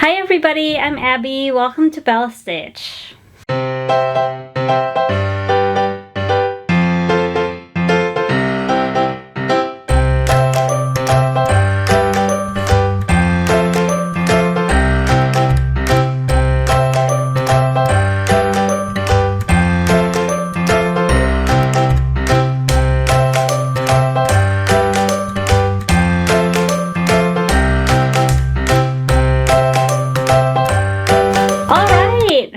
Hi everybody, I'm Abby. Welcome to Bella Stitch.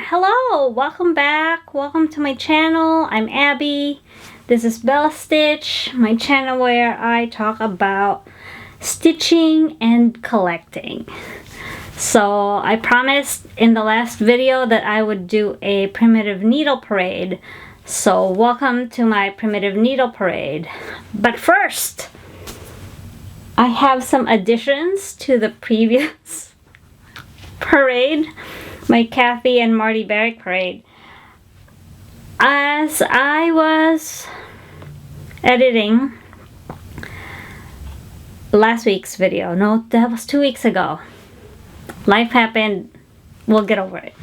Hello, welcome back. Welcome to my channel. I'm Abby. This is Bella Stitch, my channel where I talk about stitching and collecting. So I promised in the last video that I would do a primitive needle parade. So welcome to my primitive needle parade. But first, I have some additions to the previous parade. My Kathy and Marty Barrick parade. As I was editing last week's video, no, that was 2 weeks ago. Life happened, we'll get over it.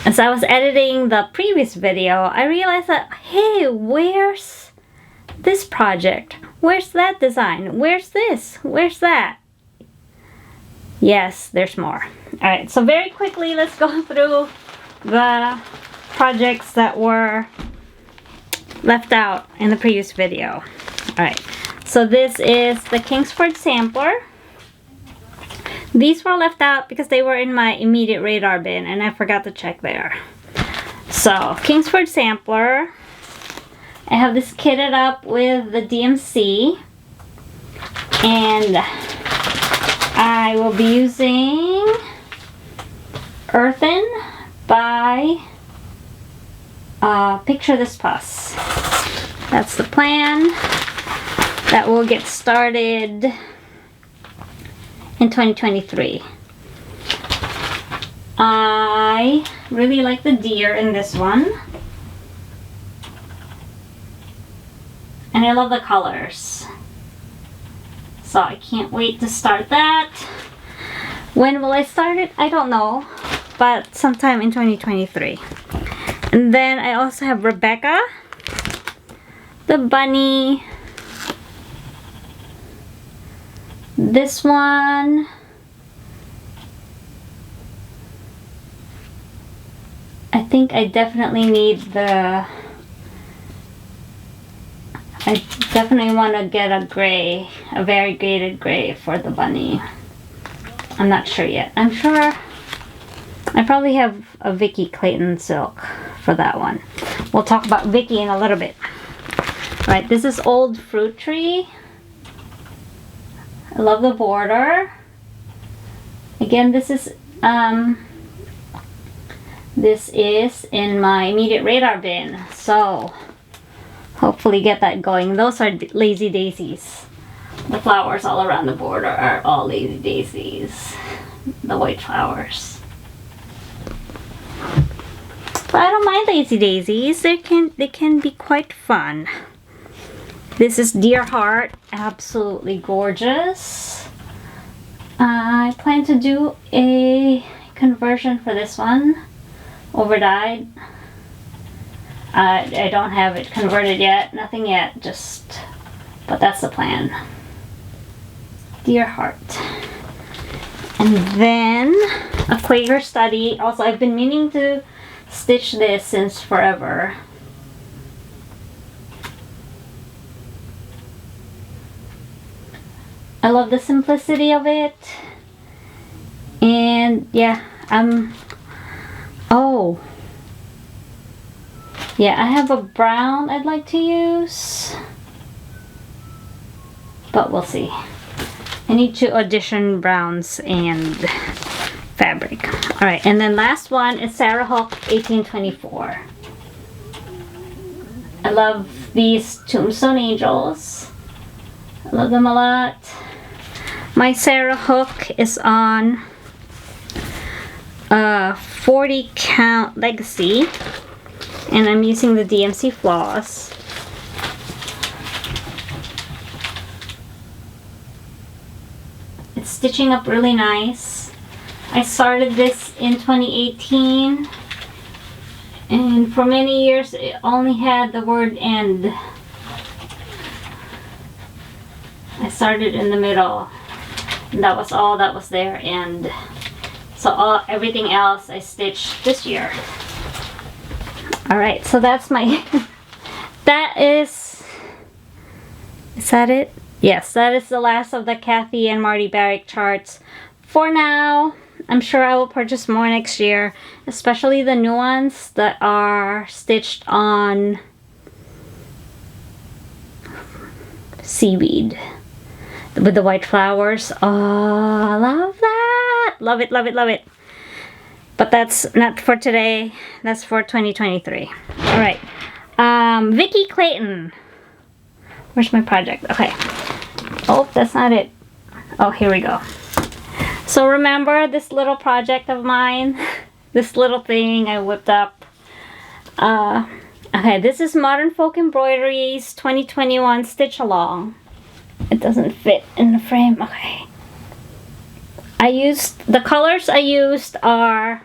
As I was editing the previous video, I realized that, hey, where's this project? Where's that design? Where's this? Where's that? Yes, there's more. Alright, so very quickly, let's go through the projects that were left out in the previous video. Alright, so this is the Kingsford sampler. These were left out because they were in my immediate radar bin and I forgot to check there. So, Kingsford sampler. I have this kitted up with the DMC. And I will be using Earthen by Picture This Puss. That's the plan. That will get started in 2023. I really like the deer in this one. And I love the colors. So I can't wait to start that. When will I start it? I don't know, but sometime in 2023. And then I also have Rebecca, the bunny. This one. I think I definitely need the... I definitely want to get a gray, a variegated gray for the bunny. I'm not sure yet. I'm sure I probably have a Vicky Clayton silk for that one. We'll talk about Vicky in a little bit. Alright, this is Old Fruit Tree. I love the border. Again, this is in my immediate radar bin. So hopefully get that going. Those are lazy daisies. The flowers all around the border are all lazy daisies. The white flowers. But I don't mind lazy daisies. They can be quite fun. This is Deer Heart. Absolutely gorgeous. I plan to do a conversion for this one. Overdyed. I don't have it converted yet, nothing yet, but that's the plan. Deer Heart. And then a Quaker Study. Also, I've been meaning to stitch this since forever. I love the simplicity of it. And yeah, oh. Yeah, I have a brown I'd like to use, but we'll see. I need to audition browns and fabric. Alright, and then last one is Sarah Hook 1824. I love these Tombstone Angels. I love them a lot. My Sarah Hook is on 40 count Legacy. And I'm using the DMC floss. It's stitching up really nice. I started this in 2018, and for many years it only had the word end. I started in the middle, and that was all that was there, and so everything else I stitched this year. Alright, so that's my that is that it? Yes, that is the last of the Kathy and Marty Barrick charts for now. I'm sure I will purchase more next year, especially the new ones that are stitched on seaweed with the white flowers. Oh, I love that! Love it, love it, love it. But that's not for today. That's for 2023. All right. Vicki Clayton. Where's my project? Okay. Oh, that's not it. Oh, here we go. So remember this little project of mine? This little thing I whipped up. Okay, this is Modern Folk Embroideries 2021 Stitch Along. It doesn't fit in the frame. Okay. The colors I used are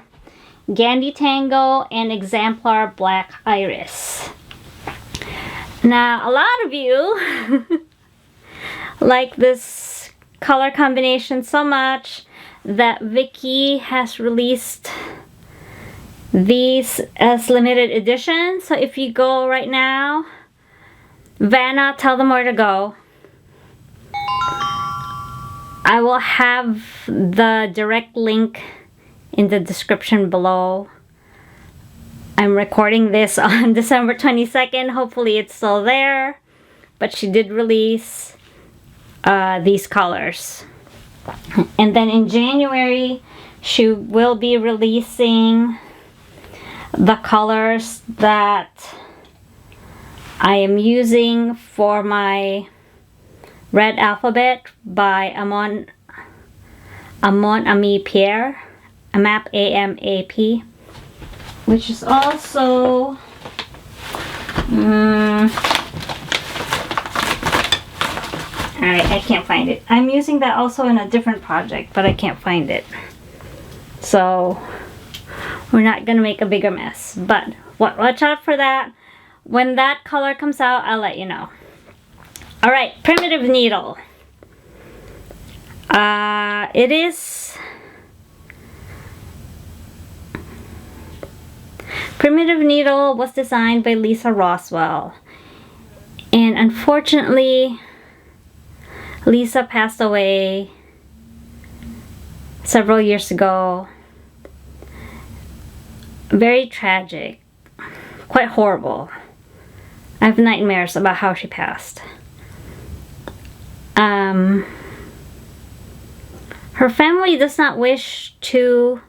Gandy Tango and Exemplar Black Iris. Now, a lot of you like this color combination so much that Vicki has released these as limited edition. So if you go right now, Vanna, tell them where to go. I will have the direct link in the description below. I'm recording this on December 22nd. Hopefully it's still there. But she did release these colors. And then in January, she will be releasing the colors that I am using for my Red Alphabet by Amon Ami Pierre, AMAP, A-M-A-P, which is also alright, I can't find it. I'm using that also in a different project, but I can't find it. So we're not gonna make a bigger mess, but watch out for that. When that color comes out, I'll let you know. Alright, Primitive Needle. It is Primitive Needle was designed by Lisa Roswell, and unfortunately Lisa passed away several years ago. Very tragic, quite horrible. I have nightmares about how she passed. Her family does not wish to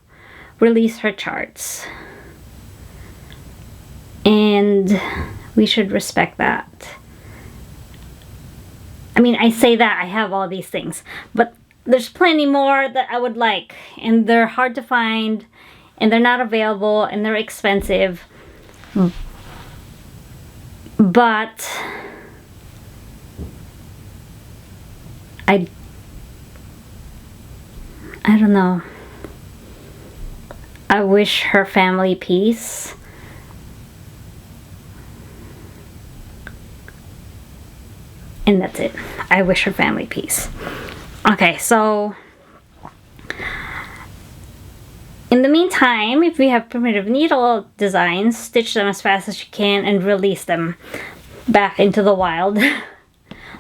release her charts, and we should respect that. I mean, I say that I have all these things, but there's plenty more that I would like, and they're hard to find, and they're not available, and they're expensive. But I don't know. I wish her family peace. And that's it. I wish her family peace. Okay, so in the meantime, if you have primitive needle designs, stitch them as fast as you can and release them back into the wild.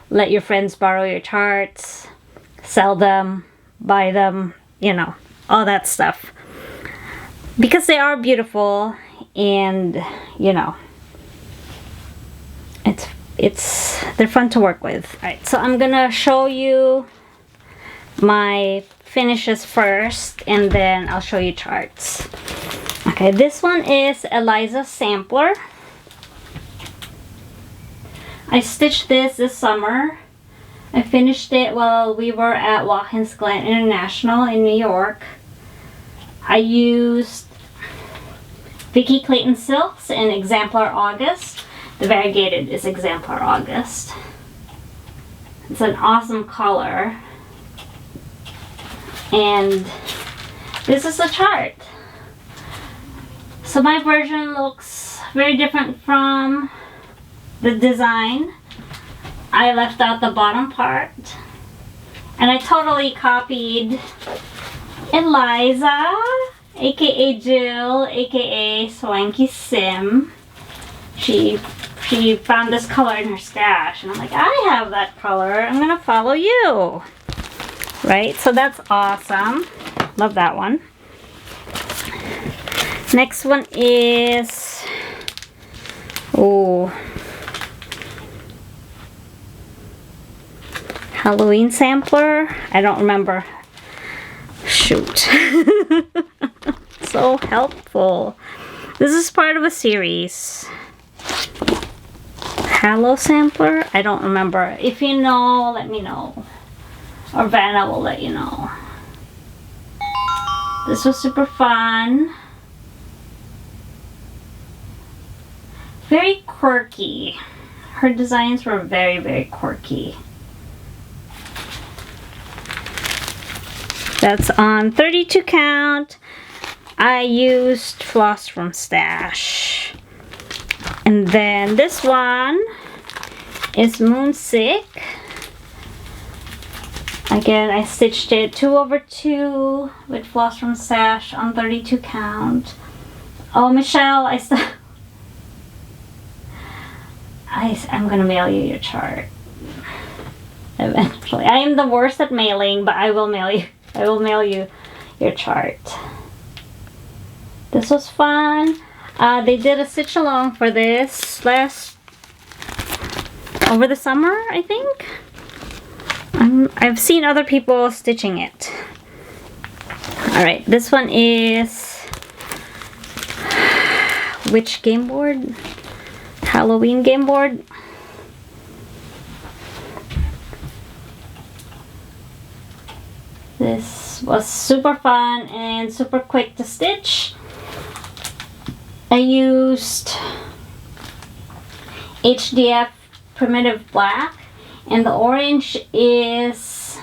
Let your friends borrow your charts, sell them, buy them, you know, all that stuff. Because they are beautiful, and you know, they're fun to work with. Alright, so I'm gonna show you my finishes first, and then I'll show you charts. Okay, this one is Eliza's Sampler. I stitched this summer. I finished it while we were at Watkins Glen International in New York. I used Vicki Clayton Silks and Exemplar August. The variegated is Exemplar August. It's an awesome color. And this is the chart. So my version looks very different from the design. I left out the bottom part. And I totally copied Eliza, aka Jill, aka Swanky Sim. She found this color in her stash, and I'm like, I have that color. I'm gonna follow you. Right? So that's awesome. Love that one. Next one is, oh, Halloween sampler. I don't remember. Shoot. So helpful. This is part of a series. Hallow sampler? I don't remember. If you know, let me know. Or Vanna will let you know. This was super fun. Very quirky. Her designs were very, very quirky. That's on 32 count. I used floss from Stash. And then this one is Moonsick. Again, I stitched it 2/2 with floss from Stash on 32 count. Oh, Michelle, I'm gonna mail you your chart eventually. I am the worst at mailing, but I will mail you. I will mail you your chart. This was fun. They did a stitch along for this over the summer, I think. I've seen other people stitching it. All right, this one is which game board? Halloween game board. This was super fun and super quick to stitch. I used HDF Primitive Black, and the orange is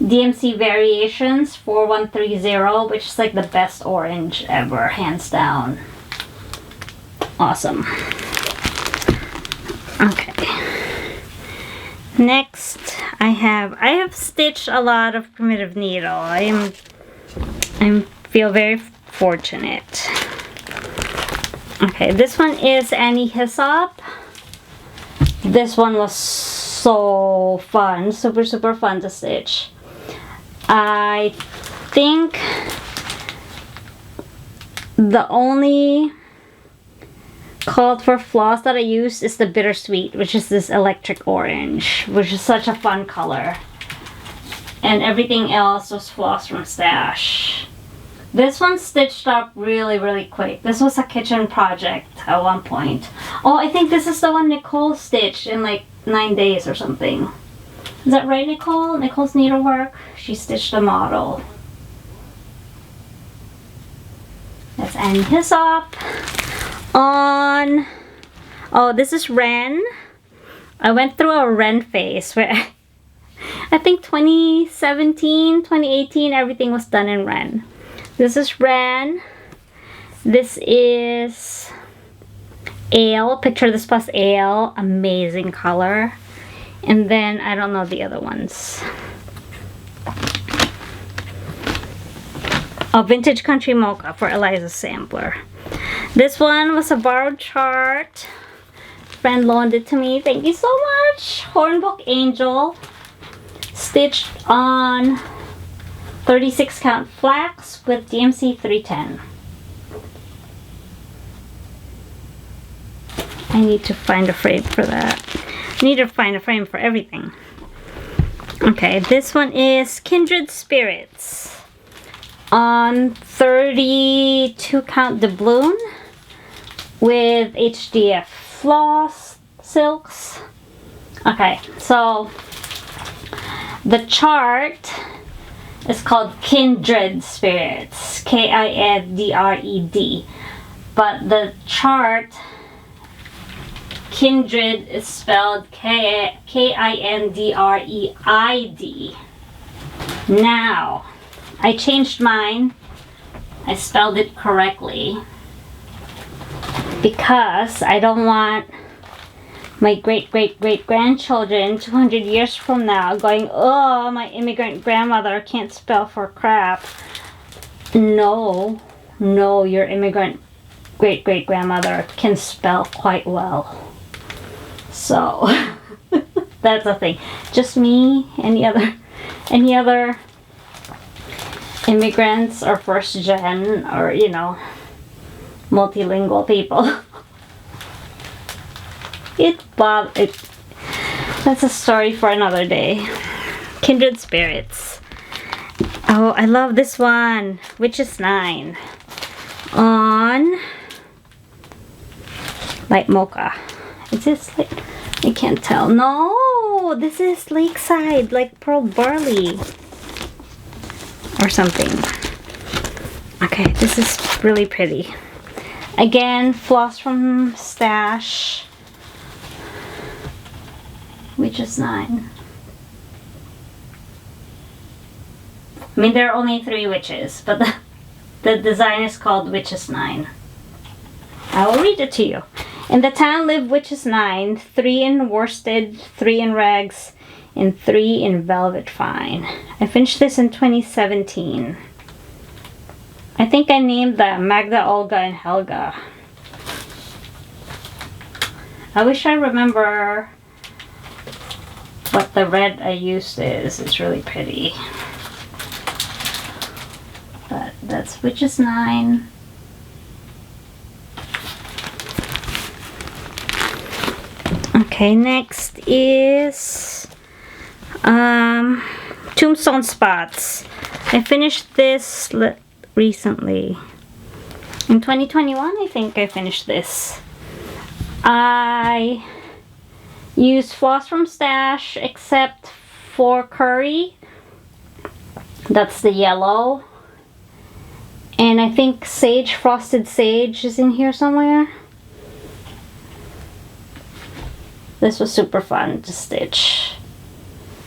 DMC Variations 4130, which is like the best orange ever, hands down. Awesome. Okay. Next, I have stitched a lot of primitive needle. I feel very fortunate. Okay, this one is Annie Hyssop. This one was so fun, super fun to stitch. I think the only called for floss that I used is the Bittersweet, which is this electric orange, which is such a fun color. And everything else was floss from Stash. This one stitched up really quick. This was a kitchen project at one point. Oh, I think this is the one Nicole stitched in like 9 days or something. Is that right, Nicole? Nicole's Needlework? She stitched a model. That's Annie Hyssop. Oh, this is Ren. I went through a Ren phase where I think 2017, 2018, everything was done in Ren. This is Ren. This is Ale. Picture this plus Ale. Amazing color. And then I don't know the other ones. Oh, Vintage Country Mocha for Eliza's sampler. This one was a borrowed chart. Friend loaned it to me. Thank you so much. Hornbook Angel. Stitched on 36 count flax with DMC 310. I need to find a frame for that. I need to find a frame for everything. Okay, this one is Kindred Spirits on 32 count doubloon with HDF floss silks. Okay, so the chart is called Kindred Spirits, Kindred, but the chart Kindred is spelled Kindreid. Now, I changed mine. I spelled it correctly because I don't want my great-great-great-grandchildren 200 years from now going, oh, my immigrant grandmother can't spell for crap. No, your immigrant great-great-grandmother can spell quite well. So, that's the thing. Just me, any other immigrants or first gen or, you know, multilingual people. That's a story for another day. Kindred Spirits. Oh, I love this one. Witch's 9. On light mocha. Is this like, I can't tell. No, this is Lakeside, like pearl barley or something. Okay, this is really pretty. Again, floss from Stash. Witch's 9. I mean, there are only 3 witches, but the design is called Witch's 9. I will read it to you. In the town lived Witch's 9, 3 in worsted, 3 in rags, and 3 in velvet fine. I finished this in 2017. I think I named them Magda, Olga, and Helga. I wish I remember what the red I used is. It's really pretty. But that's Witch's 9. Okay, next is Tombstone Spots. I finished this recently. In 2021, I think I finished this. I used floss from Stash except for curry. That's the yellow. And I think sage, frosted sage is in here somewhere. This was super fun to stitch.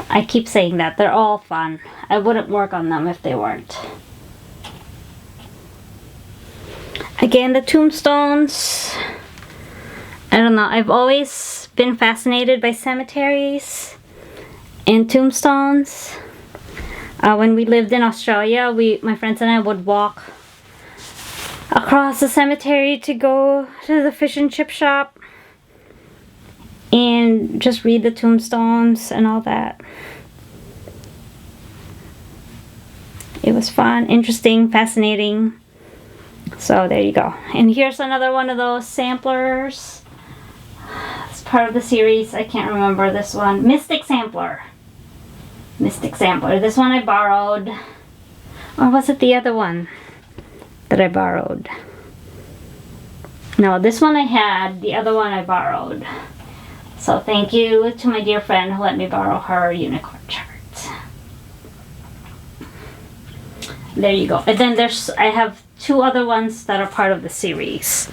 I keep saying that. They're all fun. I wouldn't work on them if they weren't. Again, the tombstones. I don't know. I've always been fascinated by cemeteries and tombstones. When we lived in Australia, my friends and I would walk across the cemetery to go to the fish and chip shop and just read the tombstones and all that. It was fun, interesting, fascinating. So there you go. And here's another one of those samplers. It's part of the series. I can't remember this one. Mystic Sampler. Mystic Sampler. This one I borrowed. Or was it the other one that I borrowed? No, this one I had. The other one I borrowed. So thank you to my dear friend who let me borrow her unicorn chart. There you go. And then I have 2 other ones that are part of the series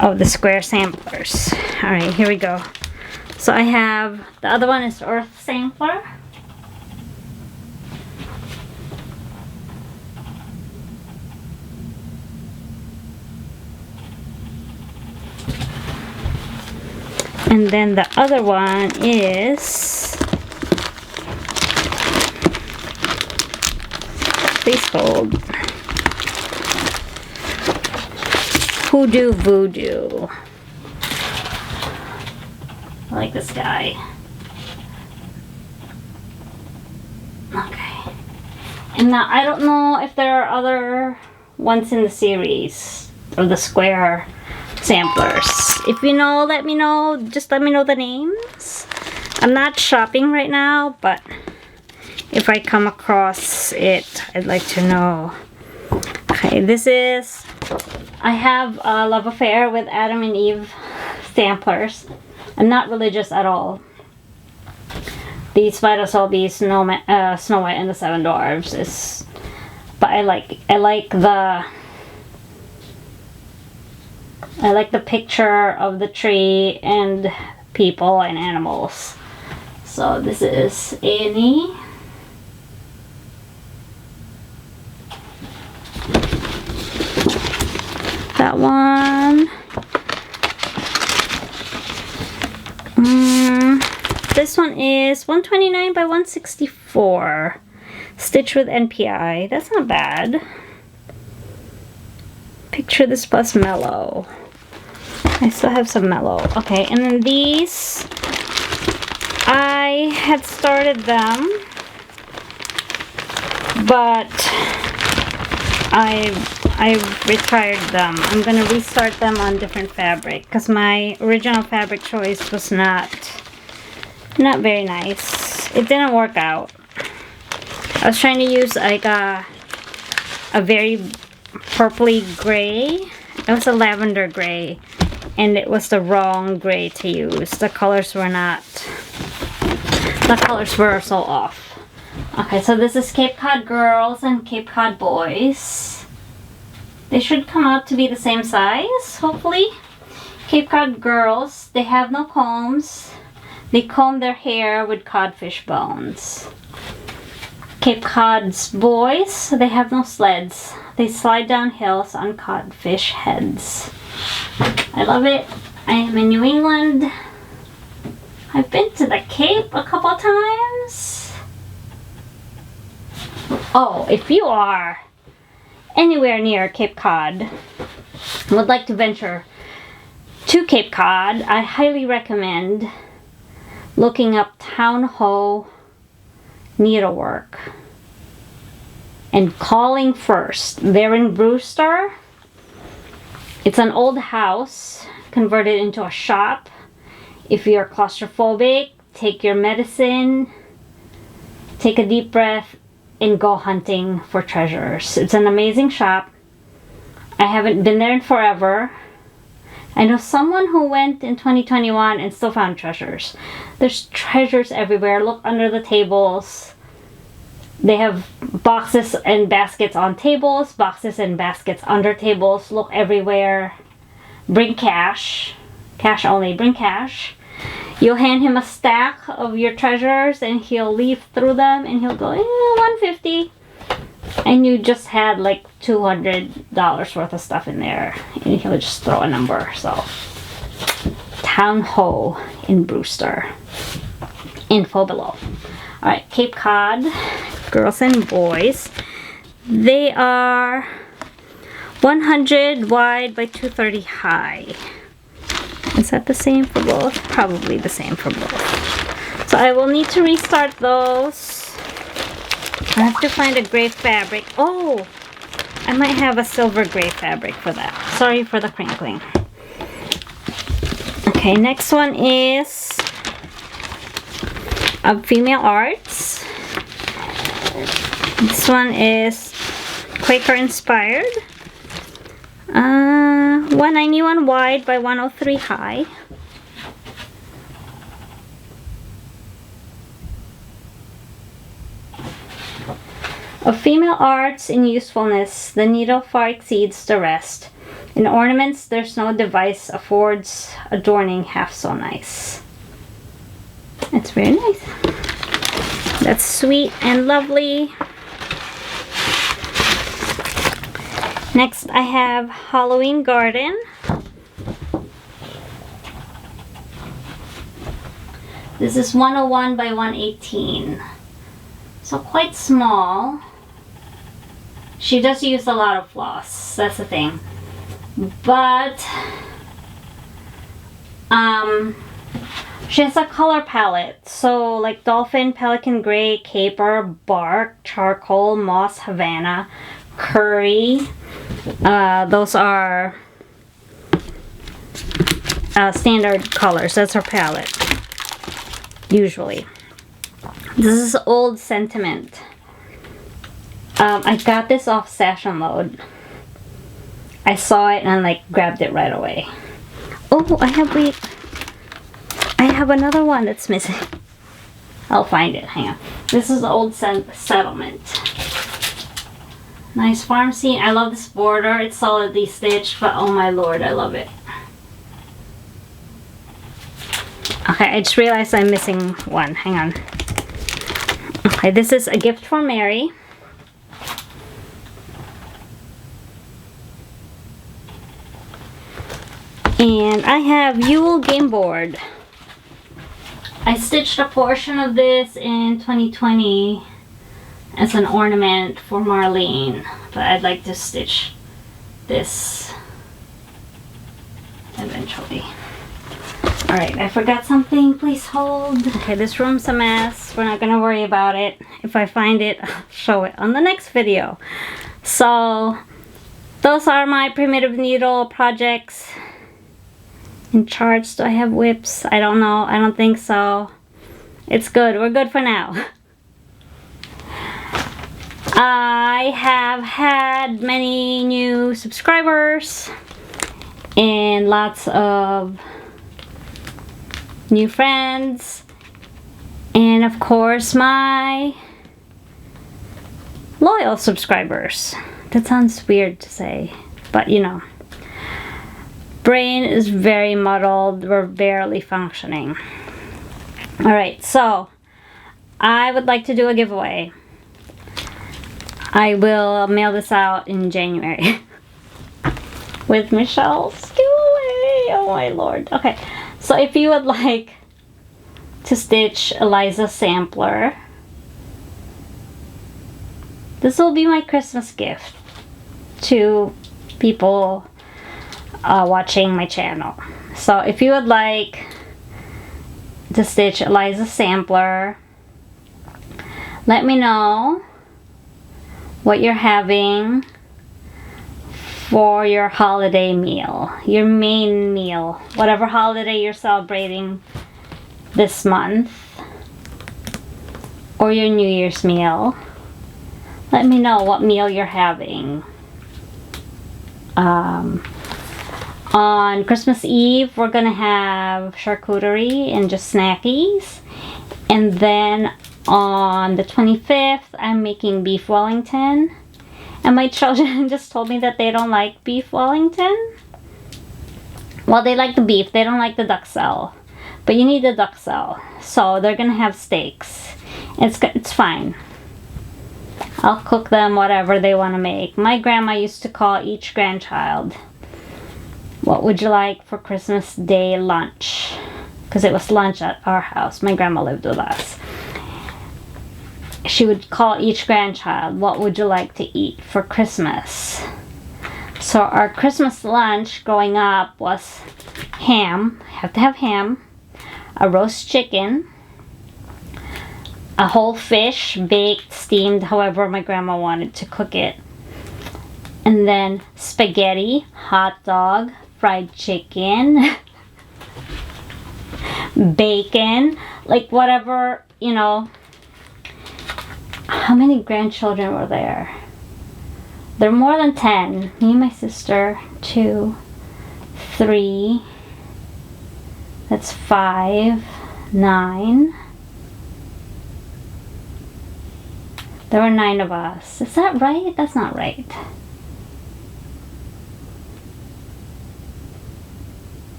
of the square samplers. Alright, here we go. So I have, the other one is Earth Sampler. And then the other one is, please hold, Hoodoo Voodoo. I like this guy. Okay. And now I don't know if there are other ones in the series of the square samplers. If you know, let me know. Just let me know the names. I'm not shopping right now, but if I come across it, I'd like to know. Okay, this is, I have a love affair with Adam and Eve samplers. I'm not religious at all. These might as well be Snow White and the Seven Dwarfs. But I like the picture of the tree and people and animals. So this is Annie. that one. This one is 129 by 164. Stitched with NPI. That's not bad. Picture This plus Mellow. I still have some Mellow. Okay, and then these, I had started them, but I retired them. I'm gonna restart them on different fabric because my original fabric choice was not very nice. It didn't work out. I was trying to use like a very purpley gray. It was a lavender gray, and it was the wrong gray to use. The colors were so off. Okay, so this is Cape Cod Girls and Cape Cod Boys. They should come out to be the same size, hopefully. Cape Cod Girls, they have no combs. They comb their hair with codfish bones. Cape Cod's Boys, they have no sleds. They slide down hills on codfish heads. I love it. I am in New England. I've been to the Cape a couple times. Oh, if you are anywhere near Cape Cod, would like to venture to Cape Cod, I highly recommend looking up Town Ho Needlework and calling first. They're in Brewster. It's an old house converted into a shop. If you're claustrophobic, take your medicine, take a deep breath, and go hunting for treasures. It's an amazing shop. I haven't been there in forever. I know someone who went in 2021 and still found treasures. There's treasures everywhere. Look under the tables. They have boxes and baskets on tables, boxes and baskets under tables. Look everywhere. Bring cash. Cash only. Bring cash. You'll hand him a stack of your treasures and he'll leaf through them and he'll go, 150. And you just had like $200 worth of stuff in there. And he'll just throw a number. So, Town Ho in Brewster. Info below. Alright, Cape Cod Girls and Boys. They are 100 wide by 230 high. Is that the same for both? Probably the same for both. So I will need to restart those. I have to find a gray fabric. Oh, I might have a silver gray fabric for that. Sorry for the crinkling. Okay, next one is Female Arts. This one is Quaker inspired. 191 wide by 103 high. Of female arts in usefulness, the needle far exceeds the rest. In ornaments, there's no device affords adorning half so nice. It's very nice. That's sweet and lovely. Next, I have Halloween Garden. This is 101 by 118. So quite small. She does use a lot of floss. That's the thing. But she has a color palette. So like dolphin, pelican gray, caper, bark, charcoal, moss, Havana, curry. Those are standard colors. That's her palette. Usually. This is Old Sentiment. I got this off Stash Unload. I saw it and I like grabbed it right away. Oh, I have another one that's missing. I'll find it. Hang on. This is Old Settlement. Nice farm scene. I love this border. It's solidly stitched, but oh my lord, I love it. Okay, I just realized I'm missing one. Hang on. Okay, this is A Gift for And I have Yule game board. I stitched a portion of this in 2020 as an ornament for Marlene, but I'd like to stitch this eventually. Alright, I forgot something. Please hold. Okay, this room's a mess. We're not gonna worry about it. If I find it, I'll show it on the next video. So, those are my primitive needle projects. In charge, do I have whips? I don't know. I don't think so. It's good. We're good for now. I have had many new subscribers and lots of new friends, and of course my loyal subscribers. That sounds weird to say, but you know, brain is very muddled. We're barely functioning. Alright, so I would like to do a giveaway. I will mail this out in January with Michelle's giveaway. Oh my lord. Okay, so if you would like to stitch Eliza's sampler, this will be my Christmas gift to people watching my channel. So if you would like to stitch Eliza's sampler, let me know what you're having for your holiday meal, your main meal, whatever holiday you're celebrating this month, or your New Year's meal. Let me know what meal you're having. On Christmas Eve, we're gonna have charcuterie and just snackies. And then on the 25th, I'm making beef Wellington. And my children just told me that they don't like beef Wellington. Well, they like the beef, they don't like the duxelle. But you need the duxelle. So they're gonna have steaks. It's fine. I'll cook them whatever they want to make. My grandma used to call each grandchild, "What would you like for Christmas Day lunch?" Because it was lunch at our house. My grandma lived with us. She would call each grandchild, "What would you like to eat for Christmas?" So our Christmas lunch growing up was ham. Have to have ham. A roast chicken. A whole fish, baked, steamed, however my grandma wanted to cook it. And then spaghetti, hot dog, fried chicken, bacon, like whatever, you know. How many grandchildren were there? There are more than 10. Me and my sister, 2, 3, that's 5, 9. There were 9 of us. Is that right? That's not right.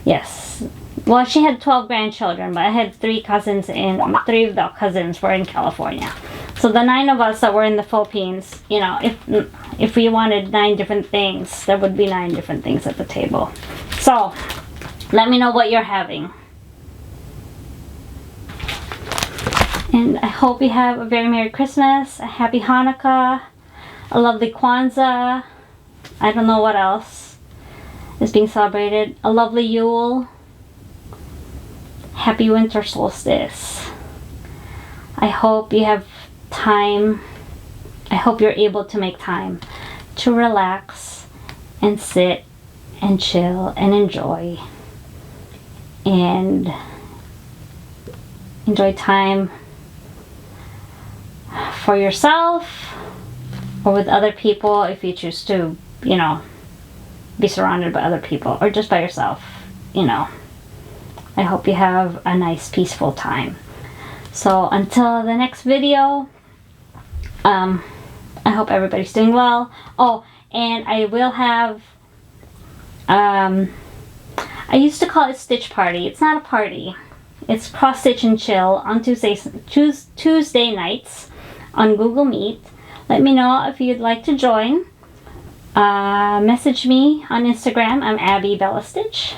Yes. Well, she had 12 grandchildren, but I had 3 cousins, and 3 of the cousins were in California. So the 9 of us that were in the Philippines, you know, if we wanted 9 different things, there would be 9 different things at the table. So, let me know what you're having. And I hope you have a very Merry Christmas, a Happy Hanukkah, a lovely Kwanzaa. I don't know what else is being celebrated. A lovely Yule. Happy Winter Solstice. I hope you have time. I hope you're able to make time to relax and sit and chill and enjoy. And enjoy time for yourself or with other people if you choose to, you know, be surrounded by other people, or just by yourself, you know. I hope you have a nice peaceful time. So until the next video, I hope everybody's doing well. Oh, and I will have, I used to call it Stitch Party. It's not a party. It's Cross Stitch and Chill on Tuesday nights on Google Meet. Let me know if you'd like to join. Message me on Instagram. I'm Abby Bella Stitch.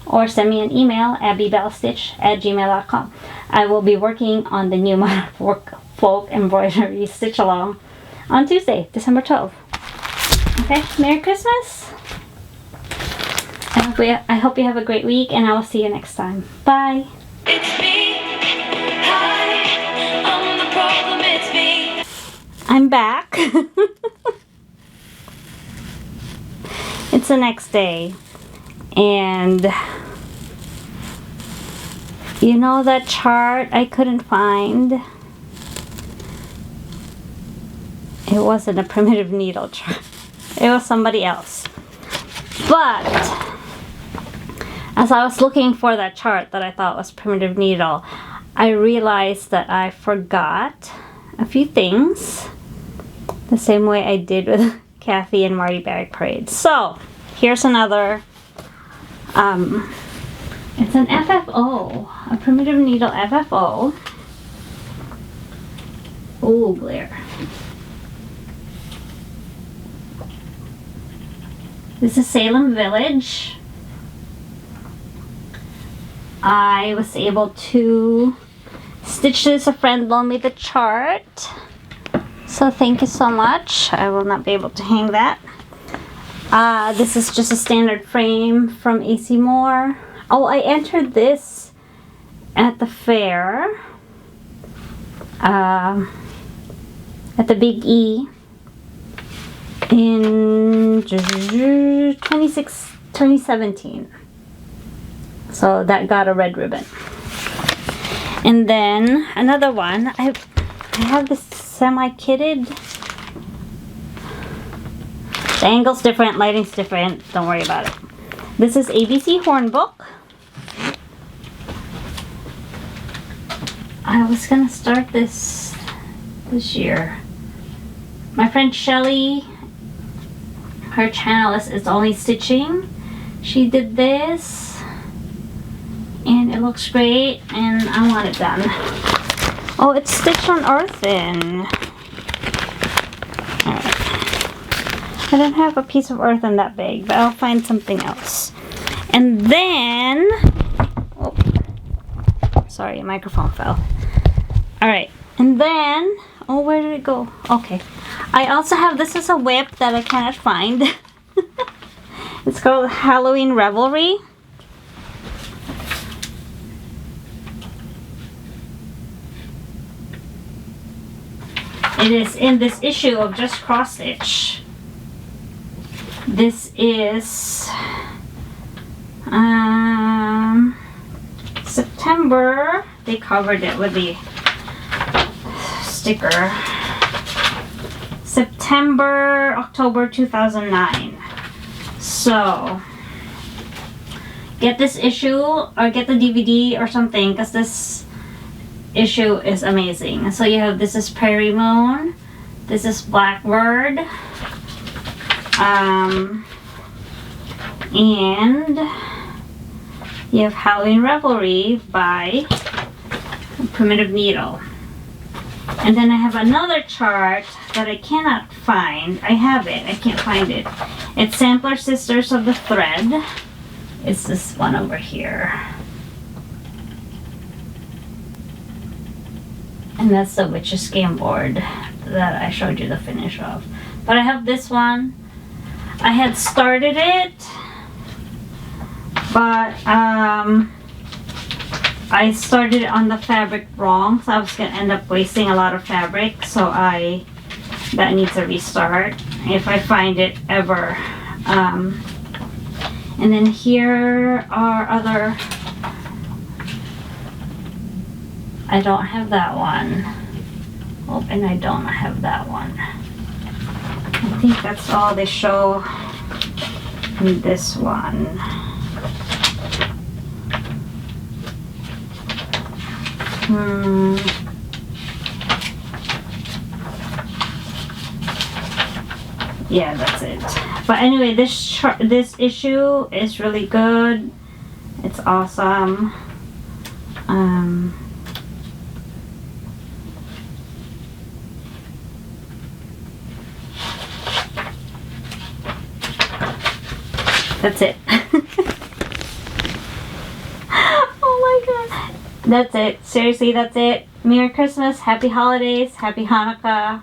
Or send me an email, abbybellastitch@gmail.com. I will be working on the new Modern Folk Embroidery Stitch Along on Tuesday, December 12th. Okay, Merry Christmas. I hope you have a great week, and I will see you next time. Bye. It's me. Hi, I'm the problem, it's me. I'm back. It's the next day. And you know that chart I couldn't find? It wasn't a primitive needle chart. It was somebody else. But as I was looking for that chart that I thought was primitive needle, I realized that I forgot a few things the same way I did with Kathy and Marty Barrack Parade. So here's another, it's an FFO, a primitive needle FFO. Oh, glare. This is Salem Village. I was able to stitch this. A friend loaned me the chart. So thank you so much. I will not be able to hang that. This is just a standard frame from AC Moore. Oh, I entered this at the fair. At the Big E. In 2017. So that got a red ribbon. And then another one. I have this semi-kitted. The angle's different, lighting's different. Don't worry about it. This is ABC Hornbook. I was gonna start this year. My friend Shelly, her channel is It's Only Stitching. She did this and it looks great and I want it done. Oh, it's stitched on earthen. Alright. I don't have a piece of earthen that big, but I'll find something else. And then, oh, sorry, a microphone fell. Alright, and then, oh, where did it go? Okay. I also have, this is a whip that I cannot find. It's called Halloween Revelry. It is in this issue of Just Cross Stitch. This is September. They covered it with the sticker. September, October 2009. So get this issue or get the DVD or something, because this issue is amazing. So you have, this is Prairie Moon, this is Blackbird, and you have Halloween Revelry by Primitive Needle. And then I have another chart that I cannot find. I have it, I can't find it. It's Sampler Sisters of the Thread. It's this one over here. And that's the Witch's Game board that I showed you the finish of. But I have this one. I had started it, but I started it on the fabric wrong, so I was gonna end up wasting a lot of fabric. So that needs a restart if I find it ever. And then here are other. I don't have that one. Oh, and I don't have that one. I think that's all they show in this one. Yeah, that's it. But anyway, this issue is really good. It's awesome. That's it. Oh my god. That's it. Seriously, that's it. Merry Christmas, Happy Holidays, Happy Hanukkah,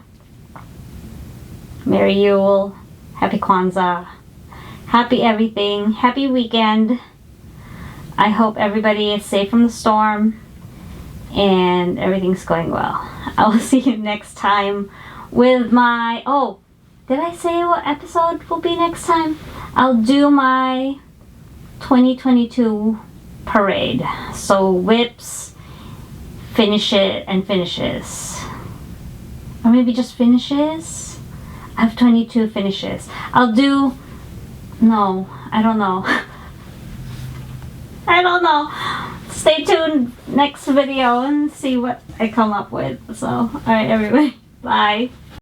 Merry Yule, Happy Kwanzaa, Happy everything, Happy weekend. I hope everybody is safe from the storm and everything's going well. I will see you next time with my, oh, did I say what episode will be next time? I'll do my 2022 parade. So whips, finish it, and finishes. Or maybe just finishes? I have 22 finishes. I'll do, no, I don't know. I don't know. Stay tuned next video and see what I come up with. So, alright everybody, bye.